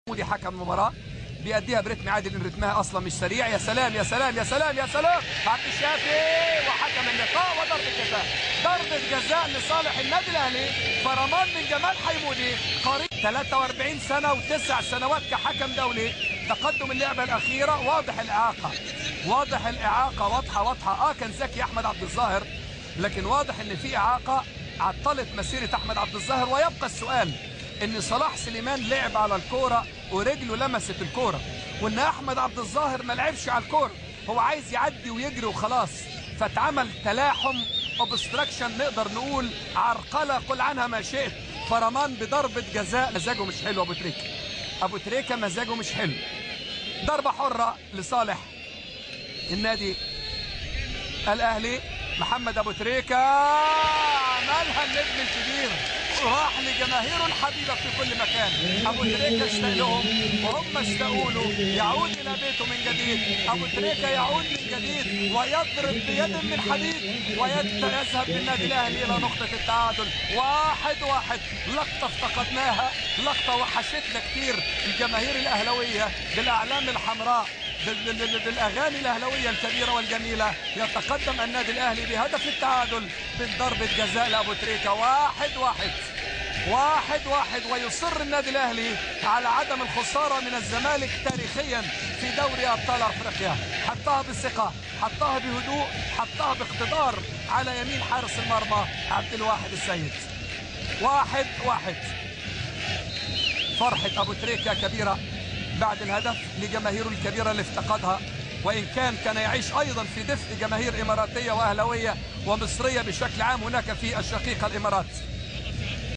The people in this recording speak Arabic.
مودي حكم المباراة بيأديها برتم عادل، ان رتمها اصلا مش سريع. يا سلام يا سلام يا سلام يا سلام، عبد الشافي وحكم اللقاء وضربة جزاء. ضربة جزاء لصالح النادي الاهلي، فرمان من جمال حيمودي قريب 43 سنة و9 سنوات كحكم دولي. تقدم اللعبة الأخيرة، واضح الإعاقة، واضح الإعاقة واضحة. كان زكي أحمد عبد الظاهر، لكن واضح ان في إعاقة عطلت مسيرة أحمد عبد الظاهر. ويبقى السؤال ان صلاح سليمان لعب على الكورة ورجله لمست الكورة، وان احمد عبد الظاهر ما لعبش على الكورة، هو عايز يعدي ويجري وخلاص، فاتعمل تلاحم اوبستراكشن، نقدر نقول عرقلة، قل عنها ما شئت. فرمان بضربة جزاء. مزاجه مش حلو ابو تريكة مزاجه مش حلو. ضربة حرة لصالح النادي الاهلي. محمد ابو تريكة عملها النجم الكبير، راح لجماهيره الحبيبة في كل مكان. أبو تريكة اشتاق لهم وهم اشتاقوا له. يعود إلى بيته من جديد. أبو تريكة يعود من جديد ويضرب بيد من حديد ويذهب بالنادي الأهلي إلى نقطة التعادل 1-1. لقطة افتقدناها، لقطة وحشتنا كتير الجماهير الأهلوية بالأعلام الحمراء، بالأغاني الأهلوية الكبيرة والجميلة. يتقدم النادي الأهلي بهدف التعادل بضربة جزاء لأبو تريكة. 1-1 ويصر النادي الأهلي على عدم الخسارة من الزمالك تاريخيا في دوري أبطال أفريقيا. حطها بثقة، حطها بهدوء، حطها باقتدار على يمين حارس المرمى عبد الواحد السيد. 1-1. فرحة أبو تريكة كبيرة بعد الهدف لجماهيره الكبيرة اللي افتقدها، وإن كان يعيش أيضا في دفء جماهير إماراتية وأهلوية ومصرية بشكل عام هناك في الشقيقة الإمارات.